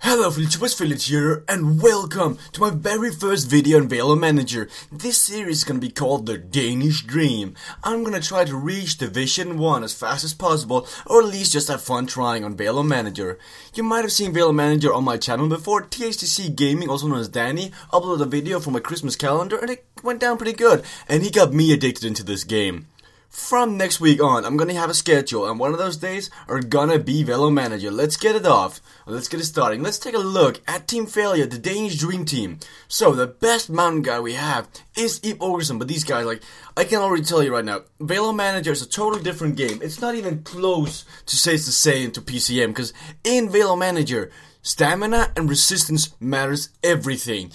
Hello Village here, and welcome to my very first video on Velo-Manager. This series is gonna be called The Danish Dream. I'm gonna try to reach Division 1 as fast as possible, or at least just have fun trying on Velo-Manager. You might have seen Velo-Manager on my channel before. THTC Gaming, also known as Danny, uploaded a video from my Christmas calendar, and it went down pretty good, and he got me addicted into this game. From next week on, I'm gonna have a schedule, and one of those days are gonna be Velo-Manager. Let's get it off. Let's get it starting. Let's take a look at Team Failure, the Danish Dream Team. So, the best mountain guy we have is Ib Olsen, but these guys, I can already tell you right now, Velo-Manager is a totally different game. It's not even close to say it's the same to PCM, because in Velo-Manager, stamina and resistance matters everything.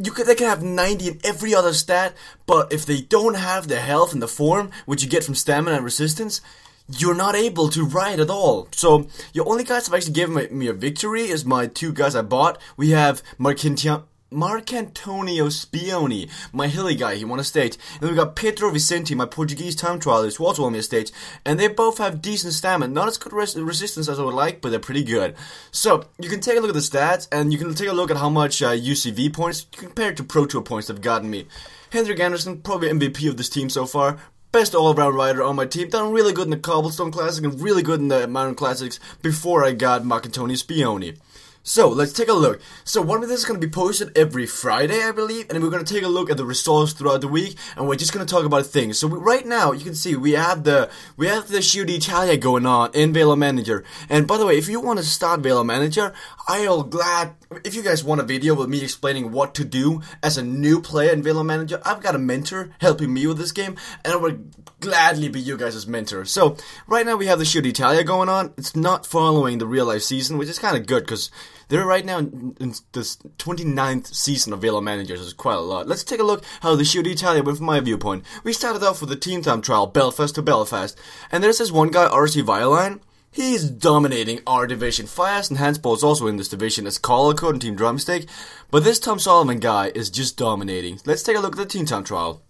They can have 90 in every other stat, but if they don't have the health and the form, which you get from stamina and resistance, you're not able to ride at all. So, your only guys that have actually given me a victory is my two guys I bought. We have Marcantonio Spioni, my hilly guy, he won a stage. And then we got Pedro Vicente, my Portuguese time trialist, who also won me a stage. And they both have decent stamina, not as good resistance as I would like, but they're pretty good. So, you can take a look at the stats, and you can take a look at how much UCV points compared to Pro Tour points they've gotten me. Henrik Andersen, probably MVP of this team so far. Best all-around rider on my team, done really good in the Cobblestone Classic and really good in the Mountain Classics before I got Marcantonio Spioni. So, let's take a look. So, one of this is going to be posted every Friday, I believe, and we're going to take a look at the results throughout the week, and we're just going to talk about things. So, right now, you can see we have the Giro d'Italia going on in Velo-Manager. And by the way, if you want to start Velo-Manager, I'll glad if you guys want a video with me explaining what to do as a new player in Velo-Manager. I've got a mentor helping me with this game, and I would gladly be you guys' mentor. So, right now we have the Giro d'Italia going on. It's not following the real life season, which is kind of good because they're right now in this 29th season of Velo-Manager, so it's quite a lot. Let's take a look how the Giro d'Italia went from my viewpoint. We started off with the team time trial, Belfast to Belfast, and there's this one guy, RC Violine. He's dominating our division. Fias and Handball is also in this division as Color Code and Team Drumstick, but this Tom Solomon guy is just dominating. Let's take a look at the team time trial.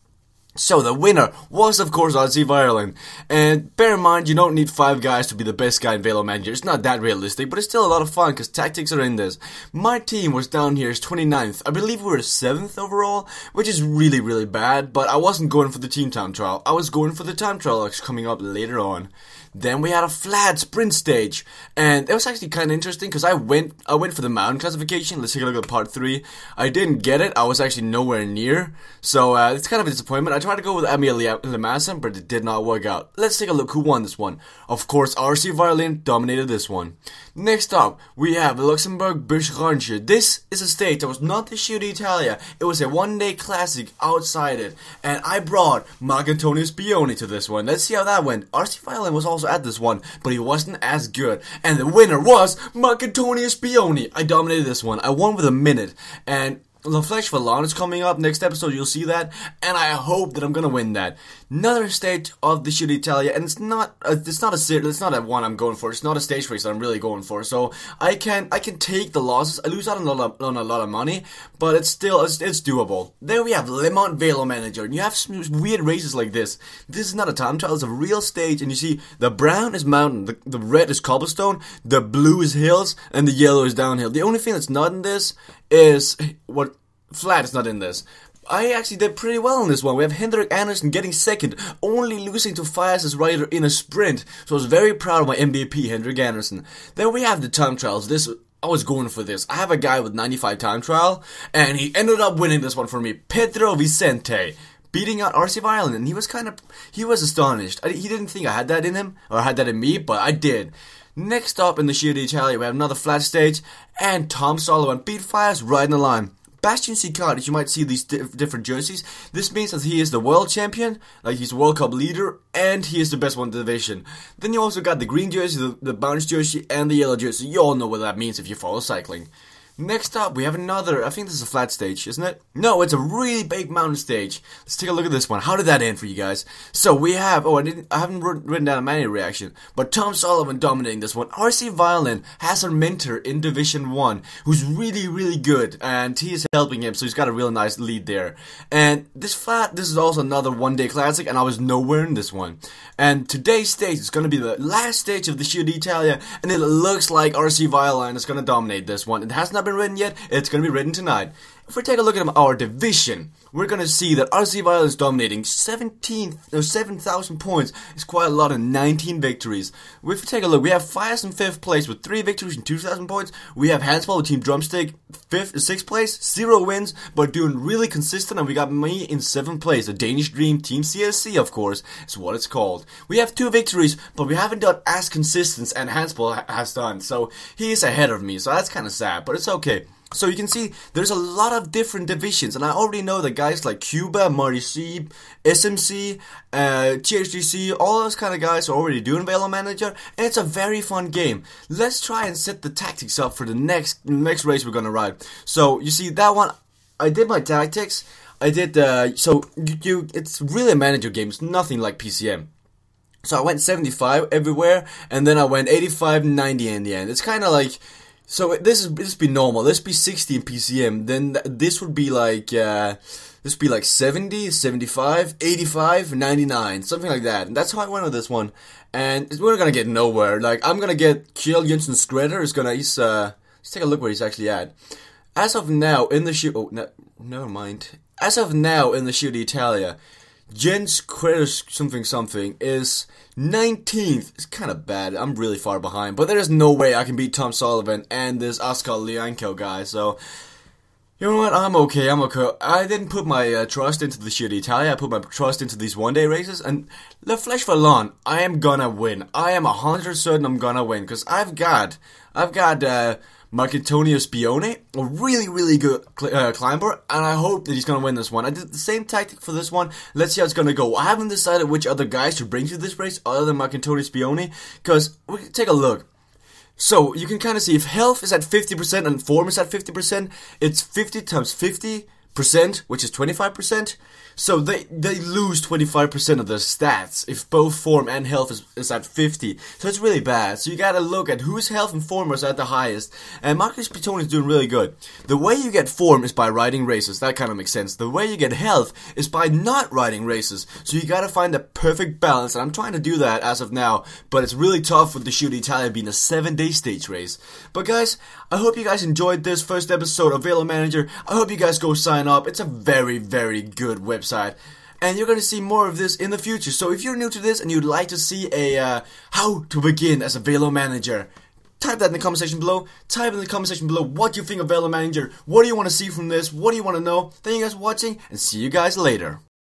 So, the winner was, of course, RC Violin. And bear in mind, you don't need 5 guys to be the best guy in Velo-Manager. It's not that realistic, but it's still a lot of fun because tactics are in this. My team was down here as 29th. I believe we were 7th overall, which is really, really bad, but I wasn't going for the team time trial. I was going for the time trial that's coming up later on. Then we had a flat sprint stage, and it was actually kind of interesting because I went for the mountain classification. Let's take a look at part 3. I didn't get it. I was actually nowhere near, so it's kind of a disappointment. I tried to go with Emil Lemassen, but it did not work out. Let's take a look who won this one. Of course, RC Violin dominated this one. Next up, we have Luxembourg Bushranche. This is a stage that was not the Giro d'Italia. It was a one-day classic outside it, and I brought Marcantonio Spioni to this one. Let's see how that went. RC Violin was also at this one, but he wasn't as good. And the winner was Marcantonio Spioni. I dominated this one. I won with a minute. And La Flèche Valon is coming up next episode, you'll see that, and I hope that I'm gonna win that. Another stage of the Giro d'Italia, and it's not a one I'm going for. It's not a stage race that I'm really going for. So I can take the losses. I lose out on a lot of money, but it's still it's doable. There we have Le Mans Velo-Manager, and you have some weird races like this. This is not a time trial; it's a real stage, and you see the brown is mountain, the red is cobblestone, the blue is hills, and the yellow is downhill. The only thing that's not in this is what flat is not in this. I actually did pretty well in this one. We have Henrik Andersen getting second, only losing to Fias' rider in a sprint. So I was very proud of my MVP, Henrik Andersen. Then we have the time trials. I was going for this. I have a guy with 95 time trial, and he ended up winning this one for me. Pedro Vicente, beating out RC Violin, and he was astonished. He didn't think I had that in him, or had that in me, but I did. Next up in the Giro d'Italia, we have another flat stage, and Tom Solomon beat Fias right in the line. Bastian Sicard, as you might see these different jerseys, this means that he is the world champion, like he's a World Cup leader, and he is the best one in the division. Then you also got the green jersey, the bounce jersey, and the yellow jersey. You all know what that means if you follow cycling. Next up, we have another, I think this is a flat stage, isn't it? No, it's a really big mountain stage. Let's take a look at this one. How did that end for you guys? So we have, I haven't written down a many reaction, but Tom Sullivan dominating this one. RC Violin has a mentor in Division 1 who's really, really good, and he is helping him, so he's got a real nice lead there. And this is also another one-day classic, and I was nowhere in this one. And today's stage is going to be the last stage of the Giro d'Italia, and it looks like RC Violin is going to dominate this one. It has not been written yet, it's going to be written tonight. If we take a look at our division, we're going to see that RC Violin is dominating 7,000 points. It's quite a lot in 19 victories. If we take a look, we have Fires in 5th place with 3 victories and 2,000 points. We have Handball with Team Drumstick 6th place, 0 wins, but doing really consistent. And we got me in 7th place, the Danish Dream Team CSC, of course, is what it's called. We have 2 victories, but we haven't done as consistent as Handball has done. So he is ahead of me, so that's kind of sad, but it's okay. So you can see there's a lot of different divisions, and I already know that guys like Cuba, Marty C, SMC, THDC, all those kind of guys are already doing Velo-Manager, and it's a very fun game. Let's try and set the tactics up for the next race we're gonna ride. So you see that one, I did my tactics. I did it's really a manager game. It's nothing like PCM. So I went 75 everywhere, and then I went 85, 90 in the end. It's kind of like. So this be normal. This be 60 in PCM. Then this would be like 70, 75, 85, 99, something like that. And that's how I went with this one. And we're gonna get nowhere. Like I'm gonna get Kjell Jensen Skredder is gonna let's take a look where he's actually at. As of now in the never mind. As of now in the Giro d'Italia, Jens Skredder something is 19th. It's kind of bad. I'm really far behind. But there's no way I can beat Tom Sullivan and this Oskar Lianko guy. So, you know what? I'm okay. I didn't put my trust into the Giro d'Italia. I put my trust into these one-day races. And Le Flèche Wallonne, I am gonna win. I am 100% certain I'm gonna win. Because I've got Marcantonio Spione, a really, really good climber, and I hope that he's going to win this one. I did the same tactic for this one. Let's see how it's going to go. I haven't decided which other guys to bring to this race other than Marcantonio Spione, because we can take a look. So, you can kind of see if health is at 50% and form is at 50%, it's 50 times 50%, which is 25%. So they lose 25% of their stats if both form and health is at 50. So it's really bad. So you gotta look at whose health and form is at the highest. And Marcus Pitone is doing really good. The way you get form is by riding races. That kind of makes sense. The way you get health is by not riding races. So you gotta find the perfect balance. And I'm trying to do that as of now. But it's really tough with the Giro d'Italia being a 7-day stage race. But guys, I hope you guys enjoyed this first episode of Velo-Manager. I hope you guys go sign up. It's a very, very good website. And you're going to see more of this in the future. So if you're new to this and you'd like to see a how to begin as a Velo-Manager, type that in the comment section below. Type in the comment section below what you think of Velo-Manager. What do you want to see from this? What do you want to know? Thank you guys for watching, and see you guys later.